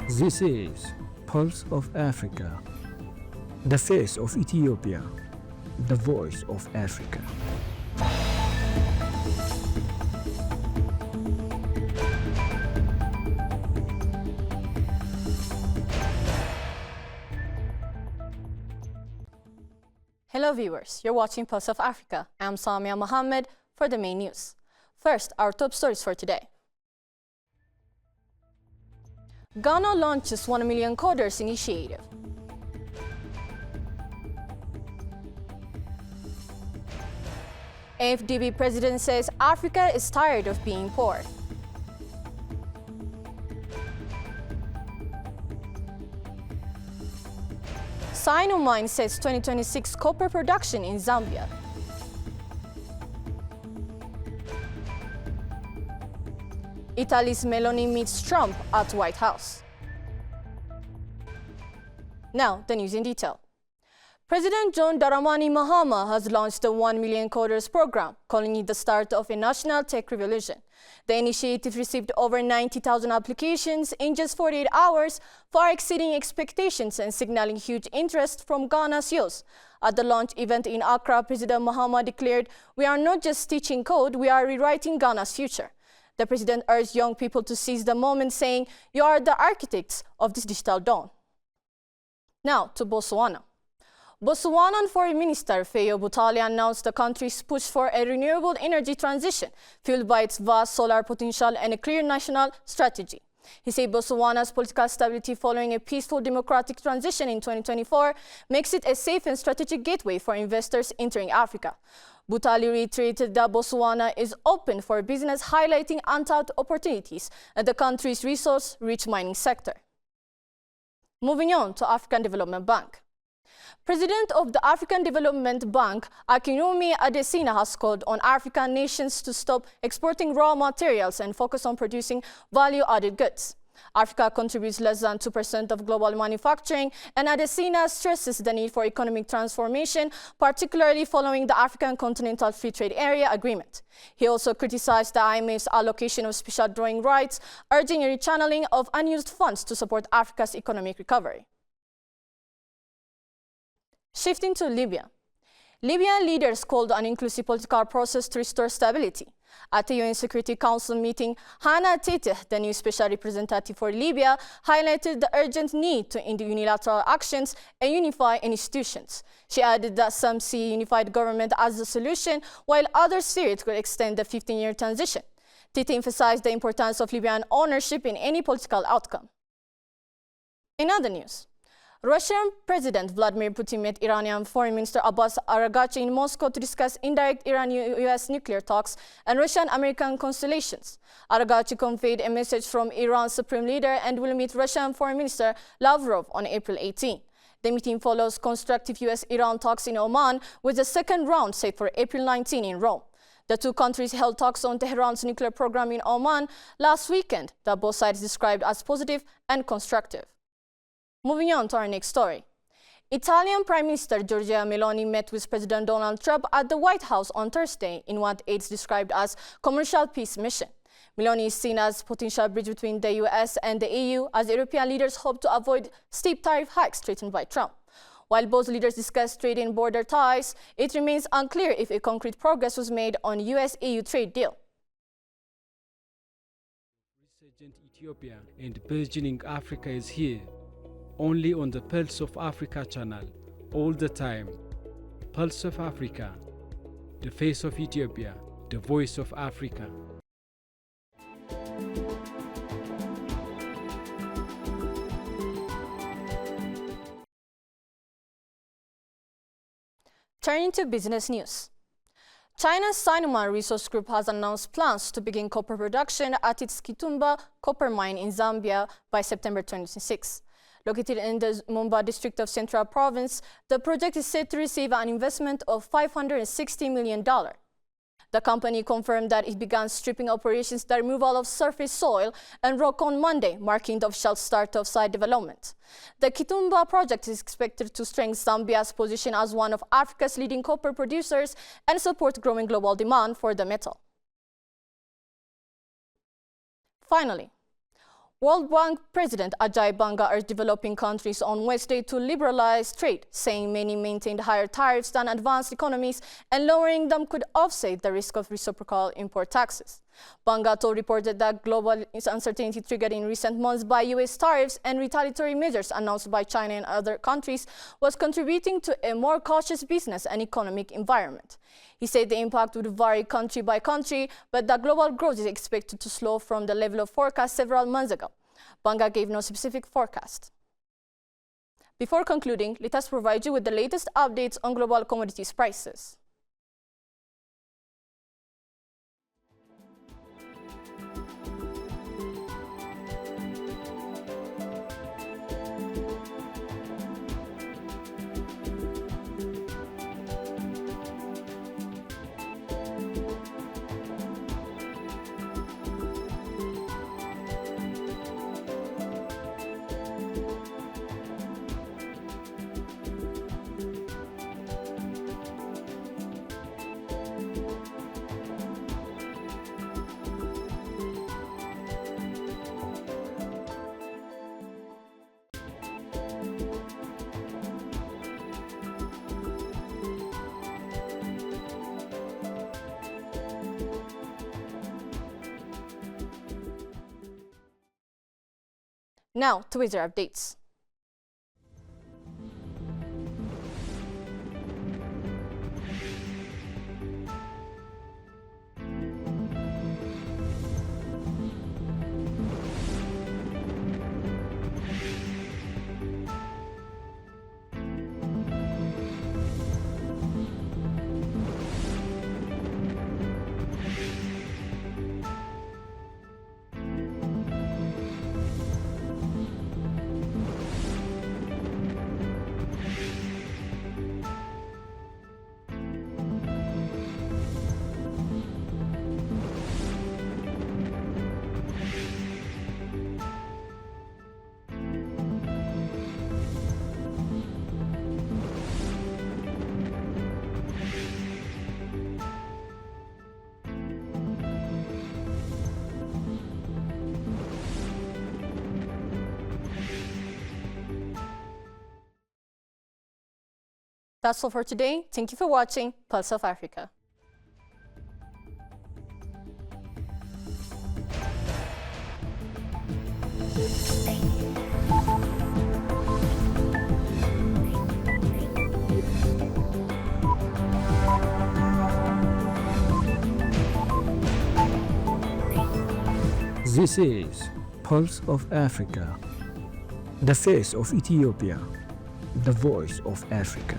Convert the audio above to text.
This is Pulse of Africa, the face of Ethiopia, the voice of Africa. Hello viewers, you're watching Pulse of Africa. I'm Samia Mohammed for the main news. First, our top stories for today. Ghana launches 1 million coders initiative. AFDB president says Africa is tired of being poor. Sino Mine sets 2026 copper production in Zambia. Italy's Meloni meets Trump at White House. Now, the news in detail. President John Dramani Mahama has launched the 1 Million Coders program, calling it the start of a national tech revolution. The initiative received over 90,000 applications in just 48 hours, far exceeding expectations and signaling huge interest from Ghana's youth. At the launch event in Accra, President Mahama declared, "We are not just teaching code, we are rewriting Ghana's future." The president urged young people to seize the moment, saying, "You are the architects of this digital dawn." Now to Botswana. Botswanan Foreign Minister Feyo Butale announced the country's push for a renewable energy transition, fueled by its vast solar potential and a clear national strategy. He said Botswana's political stability following a peaceful democratic transition in 2024 makes it a safe and strategic gateway for investors entering Africa. Butale reiterated that Botswana is open for business, highlighting untapped opportunities in the country's resource-rich mining sector. Moving on to African Development Bank. President of the African Development Bank, Akinwumi Adesina, has called on African nations to stop exporting raw materials and focus on producing value-added goods. Africa contributes less than 2% of global manufacturing, and Adesina stresses the need for economic transformation, particularly following the African Continental Free Trade Area Agreement. He also criticized the IMF's allocation of special drawing rights, urging a rechanneling of unused funds to support Africa's economic recovery. Shifting to Libya. Libyan leaders called on an inclusive political process to restore stability. At the UN Security Council meeting, Hannah Tete, the new special representative for Libya, highlighted the urgent need to end unilateral actions and unify institutions. She added that some see a unified government as the solution, while others fear it could extend the 15-year transition. Tete emphasized the importance of Libyan ownership in any political outcome. In other news, Russian President Vladimir Putin met Iranian Foreign Minister Abbas Araghchi in Moscow to discuss indirect Iran-US nuclear talks and Russian-American constellations. Araghchi conveyed a message from Iran's supreme leader and will meet Russian Foreign Minister Lavrov on April 18. The meeting follows constructive US-Iran talks in Oman, with the second round set for April 19 in Rome. The two countries held talks on Tehran's nuclear program in Oman last weekend that both sides described as positive and constructive. Moving on to our next story. Italian Prime Minister Giorgia Meloni met with President Donald Trump at the White House on Thursday in what aides described as commercial peace mission. Meloni is seen as a potential bridge between the US and the EU as European leaders hope to avoid steep tariff hikes threatened by Trump. While both leaders discussed trade and border ties, it remains unclear if a concrete progress was made on US-EU trade deal. Resurgent Ethiopia and burgeoning Africa is here. Only on the Pulse of Africa channel, all the time. Pulse of Africa, the face of Ethiopia, the voice of Africa. Turning to business news. China's Sinoma Resource Group has announced plans to begin copper production at its Kitumba copper mine in Zambia by September 2026. Located in the Mumba district of Central Province, the project is set to receive an investment of $560 million. The company confirmed that it began stripping operations, the removal of surface soil and rock on Monday, marking the official start of site development. The Kitumba project is expected to strengthen Zambia's position as one of Africa's leading copper producers and support growing global demand for the metal. Finally, World Bank President Ajay Banga urged developing countries on Wednesday to liberalize trade, saying many maintained higher tariffs than advanced economies and lowering them could offset the risk of reciprocal import taxes. Banga told reporters that global uncertainty triggered in recent months by U.S. tariffs and retaliatory measures announced by China and other countries was contributing to a more cautious business and economic environment. He said the impact would vary country by country, but that global growth is expected to slow from the level of forecast several months ago. Banga gave no specific forecast. Before concluding, let us provide you with the latest updates on global commodities prices. Now to weather updates. That's all for today. Thank you for watching Pulse of Africa. This is Pulse of Africa, the face of Ethiopia, the voice of Africa.